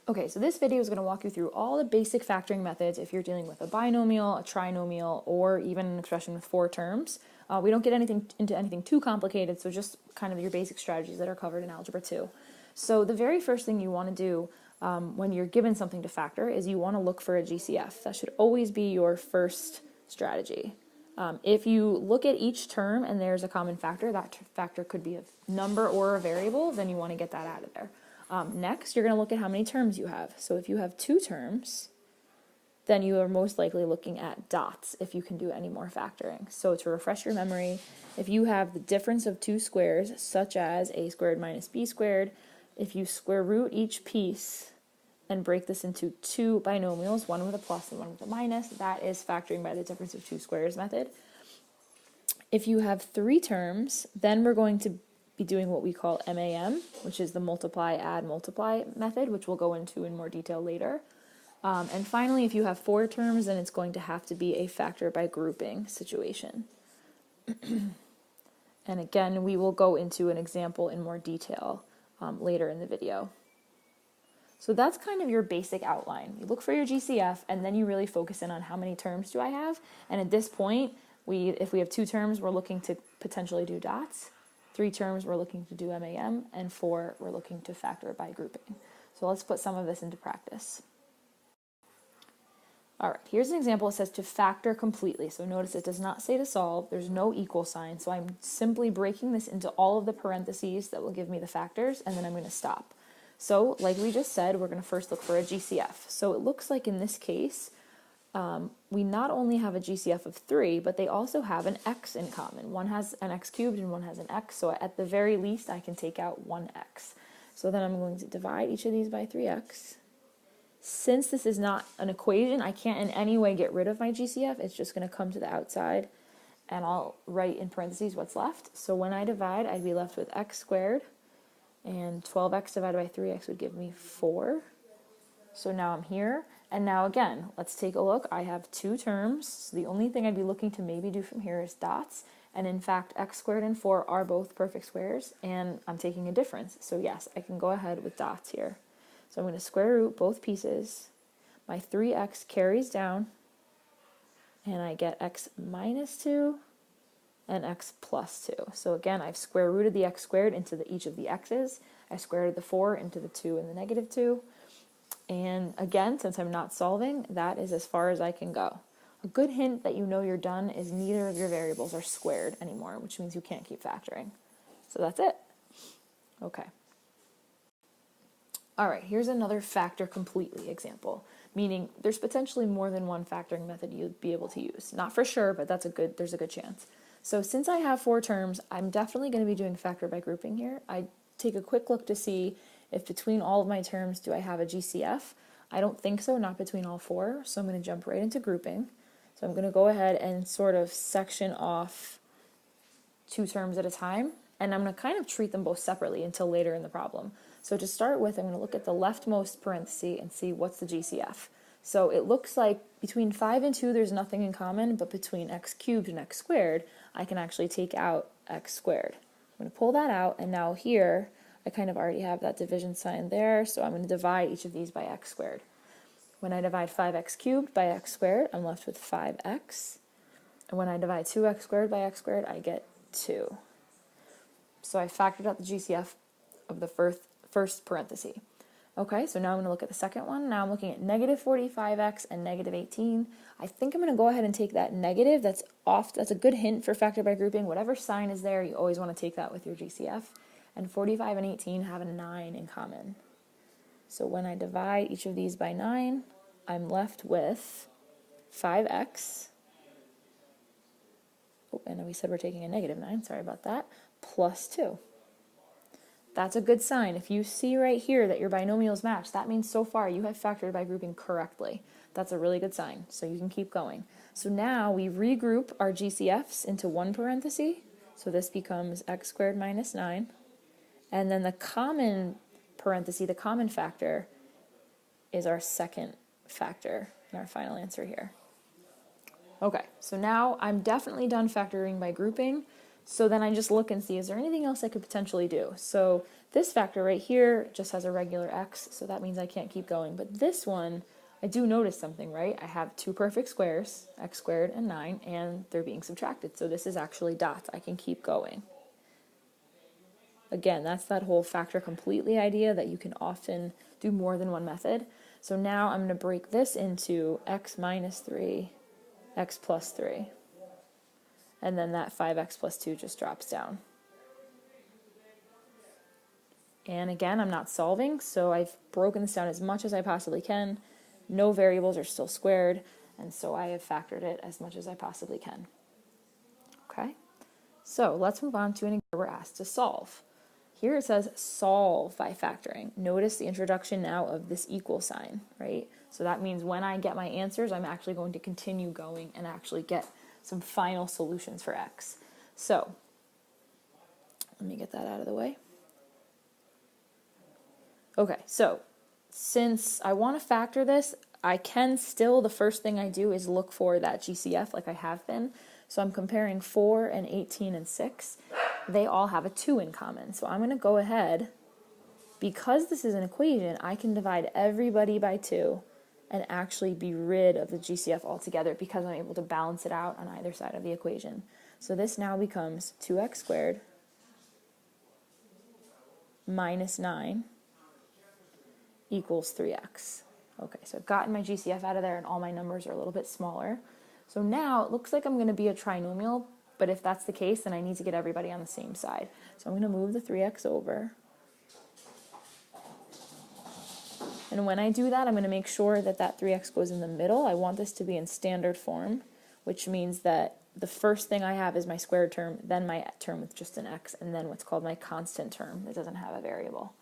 Okay, so this video is going to walk you through all the basic factoring methods if you're dealing with a binomial, a trinomial, or even an expression with 4 terms. We don't get into anything too complicated, so just kind of your basic strategies that are covered in Algebra 2. So the very first thing you want to do when you're given something to factor is you want to look for a GCF. That should always be your first strategy. If you look at each term and there's a common factor, that factor could be a number or a variable, then you want to get that out of there. Next, you're going to look at how many terms you have. So if you have 2 terms, then you are most likely looking at dots if you can do any more factoring. So to refresh your memory, if you have the difference of 2 squares, such as a squared minus b squared, if you square root each piece and break this into 2 binomials, one with a plus and one with a minus, that is factoring by the difference of 2 squares method. If you have 3 terms, then we're going to be doing what we call MAM, which is the multiply, add, multiply method, which we'll go into in more detail later. And finally, if you have 4 terms, then it's going to have to be a factor by grouping situation. And again, we will go into an example in more detail later in the video. So that's kind of your basic outline. You look for your GCF, and then you really focus in on how many terms do I have. And at this point, if we have 2 terms, we're looking to potentially do dots. 3 terms, we're looking to do MAM, and 4, we're looking to factor by grouping. So let's put some of this into practice. All right, here's an example. It says to factor completely. So notice it does not say to solve. There's no equal sign. So I'm simply breaking this into all of the parentheses that will give me the factors, and then I'm going to stop. So like we just said, we're going to first look for a GCF. So it looks like in this case, we not only have a GCF of 3, but they also have an x in common. One has an x cubed and one has an x, so at the very least I can take out 1x. So then I'm going to divide each of these by 3x. Since this is not an equation, I can't in any way get rid of my GCF. It's just going to come to the outside, and I'll write in parentheses what's left. So when I divide, I'd be left with x squared, and 12x divided by 3x would give me 4. So now I'm here. And now again, let's take a look. I have 2 terms. So the only thing I'd be looking to maybe do from here is dots. And in fact, x squared and 4 are both perfect squares, and I'm taking a difference. So yes, I can go ahead with dots here. So I'm going to square root both pieces. My 3x carries down, and I get x minus 2 and x plus 2. So again, I've square rooted the x squared into each of the x's. I squared the 4 into the 2 and the negative 2. And again, since I'm not solving, that is as far as I can go. A good hint that you know you're done is neither of your variables are squared anymore, which means you can't keep factoring. So that's it. Okay. All right, here's another factor completely example, meaning there's potentially more than one factoring method you'd be able to use. Not for sure, but there's a good chance. So since I have 4 terms, I'm definitely going to be doing factor by grouping here. I take a quick look to see if between all of my terms do I have a GCF. I don't think so, not between all 4, so I'm going to jump right into grouping. So I'm going to go ahead and sort of section off 2 terms at a time, and I'm going to kind of treat them both separately until later in the problem. So to start with, I'm going to look at the leftmost parenthesis and see what's the GCF. So it looks like between 5 and 2 there's nothing in common, but between x cubed and x squared, I can actually take out x squared. I'm going to pull that out, and now here, I kind of already have that division sign there, so I'm going to divide each of these by x squared. When I divide 5x cubed by x squared, I'm left with 5x. And when I divide 2x squared by x squared, I get 2. So I factored out the GCF of the first parenthesis. Okay, so now I'm going to look at the second one. Now I'm looking at negative 45x and negative 18. I think I'm going to go ahead and take that negative. That's a good hint for factor by grouping. Whatever sign is there, you always want to take that with your GCF. And 45 and 18 have a 9 in common. So when I divide each of these by 9, I'm left with 5x. Oh, and we said we're taking a negative 9, sorry about that, plus 2. That's a good sign. If you see right here that your binomials match, that means so far you have factored by grouping correctly. That's a really good sign, so you can keep going. So now we regroup our GCFs into one parenthesis, so this becomes x squared minus 9. And then the common parenthesis, the common factor, is our second factor in our final answer here. Okay, so now I'm definitely done factoring by grouping. So then I just look and see, is there anything else I could potentially do? So this factor right here just has a regular x, so that means I can't keep going. But this one, I do notice something, right? I have two perfect squares, x squared and 9, and they're being subtracted. So this is actually dots. I can keep going. Again, that's that whole factor completely idea that you can often do more than one method. So now I'm going to break this into x minus 3, x plus 3. And then that 5x plus 2 just drops down. And again, I'm not solving, so I've broken this down as much as I possibly can. No variables are still squared, and so I have factored it as much as I possibly can. Okay, so let's move on to an example we're asked to solve. Here it says solve by factoring. Notice the introduction now of this equal sign, right? So that means when I get my answers, I'm actually going to continue going and actually get some final solutions for x. So let me get that out of the way. Okay, so since I want to factor this, I can still, the first thing I do is look for that GCF like I have been. So I'm comparing 4 and 18 and 6. They all have a 2 in common. So I'm going to go ahead, because this is an equation, I can divide everybody by 2 and actually be rid of the GCF altogether because I'm able to balance it out on either side of the equation. So this now becomes 2x squared minus 9 equals 3x. Okay, so I've gotten my GCF out of there and all my numbers are a little bit smaller. So now it looks like I'm going to be a trinomial, but if that's the case, then I need to get everybody on the same side. So I'm going to move the 3x over. And when I do that, I'm going to make sure that that 3x goes in the middle. I want this to be in standard form, which means that the first thing I have is my squared term, then my term with just an x, and then what's called my constant term that doesn't have a variable.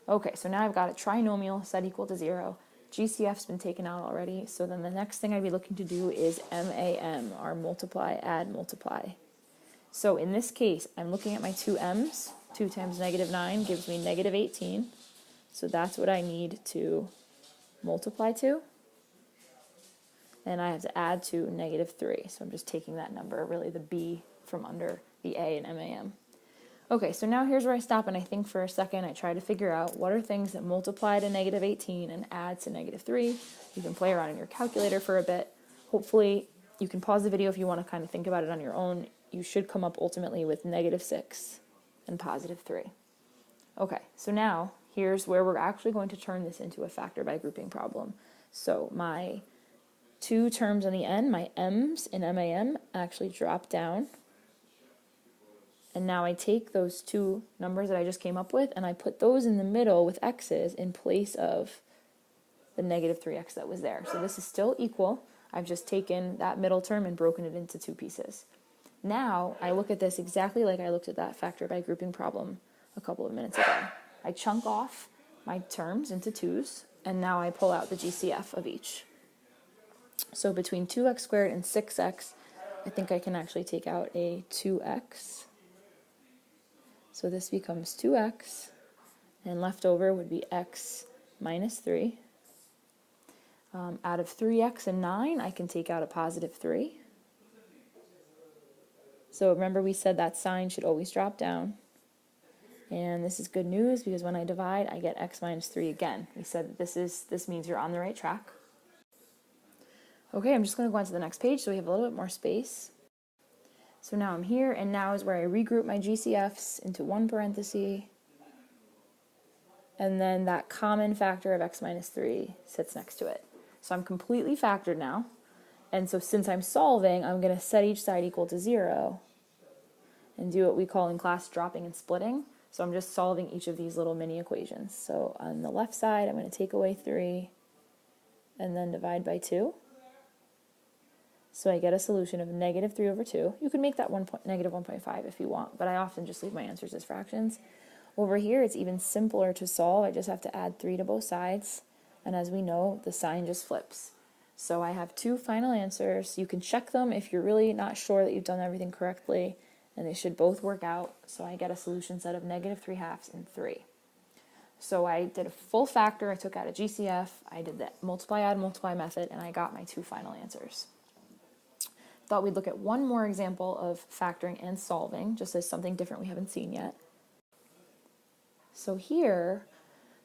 Okay, so now I've got a trinomial set equal to 0. GCF's been taken out already, so then the next thing I'd be looking to do is MAM, our multiply, add, multiply. So in this case, I'm looking at my two m's. 2 times negative 9 gives me negative 18. So that's what I need to multiply to. And I have to add to negative 3. So I'm just taking that number, really the b from under the a in MAM. Okay, so now here's where I stop and I think for a second. I try to figure out what are things that multiply to negative 18 and add to negative 3. You can play around in your calculator for a bit. Hopefully you can pause the video if you want to kind of think about it on your own. You should come up ultimately with negative 6 and positive 3. Okay, so now here's where we're actually going to turn this into a factor by grouping problem. So my two terms on the end, my m's in MAM, actually drop down. And now I take those two numbers that I just came up with and I put those in the middle with x's in place of the negative 3x that was there. So this is still equal. I've just taken that middle term and broken it into two pieces. Now I look at this exactly like I looked at that factor by grouping problem a couple of minutes ago. I chunk off my terms into 2's and now I pull out the GCF of each. So between 2x squared and 6x, I think I can actually take out a 2x. So this becomes 2x, and left over would be x minus 3. Out of 3x and 9, I can take out a positive 3. So remember we said that sign should always drop down. And this is good news because when I divide, I get x minus 3 again. We said that this means you're on the right track. Okay, I'm just going to go on to the next page so we have a little bit more space. So now I'm here, and now is where I regroup my GCFs into one parenthesis, and then that common factor of x minus 3 sits next to it. So I'm completely factored now, and so since I'm solving, I'm going to set each side equal to 0 and do what we call in class dropping and splitting. So I'm just solving each of these little mini equations. So on the left side, I'm going to take away 3 and then divide by 2. So I get a solution of negative 3 over 2. You can make that negative 1.5 if you want, but I often just leave my answers as fractions. Over here, it's even simpler to solve. I just have to add 3 to both sides, and as we know, the sign just flips. So I have two final answers. You can check them if you're really not sure that you've done everything correctly, and they should both work out. So I get a solution set of negative 3/2 and 3. So I did a full factor. I took out a GCF. I did the multiply, add, multiply method, and I got my two final answers. thought we'd look at one more example of factoring and solving, just as something different we haven't seen yet. So here,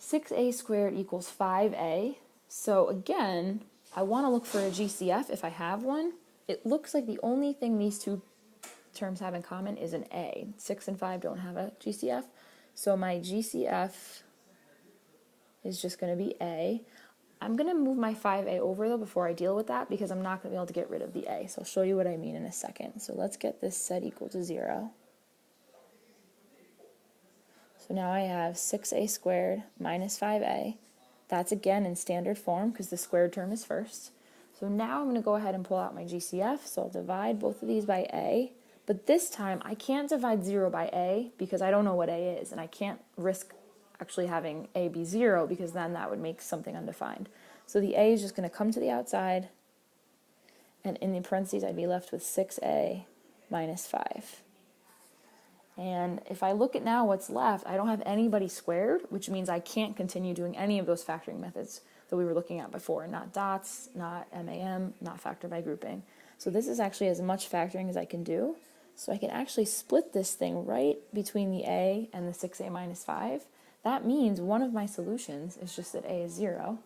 6a squared equals 5a. So again, I want to look for a GCF if I have one. It looks like the only thing these two terms have in common is an a. 6 and 5 don't have a GCF. So my GCF is just going to be a. I'm going to move my 5a over though before I deal with that because I'm not going to be able to get rid of the a. So I'll show you what I mean in a second. So let's get this set equal to 0. So now I have 6a squared minus 5a. That's again in standard form because the squared term is first. So now I'm going to go ahead and pull out my GCF. So I'll divide both of these by a. But this time I can't divide 0 by a because I don't know what a is. And I can't risk actually having a be 0 because then that would make something undefined. So the a is just going to come to the outside. And in the parentheses I'd be left with 6a minus 5. And if I look at now what's left, I don't have anybody squared, which means I can't continue doing any of those factoring methods that we were looking at before. Not dots, not MAM, not factor by grouping. So this is actually as much factoring as I can do. So I can actually split this thing right between the a and the 6a minus 5. That means one of my solutions is just that a is 0.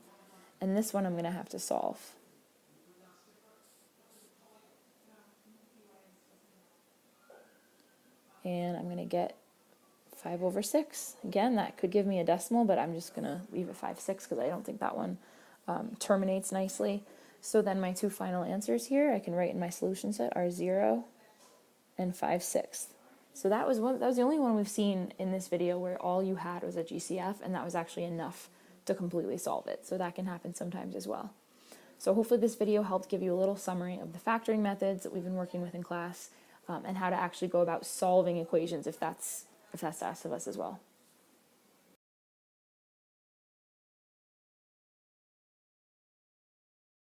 And this one I'm going to have to solve. And I'm going to get 5 over 6. Again, that could give me a decimal, but I'm just going to leave it 5/6 because I don't think that one terminates nicely. So then my two final answers here I can write in my solution set are 0 and 5/6. So that was the only one we've seen in this video where all you had was a GCF, and that was actually enough to completely solve it. So that can happen sometimes as well. So hopefully this video helped give you a little summary of the factoring methods that we've been working with in class. And how to actually go about solving equations if that's asked of us as well.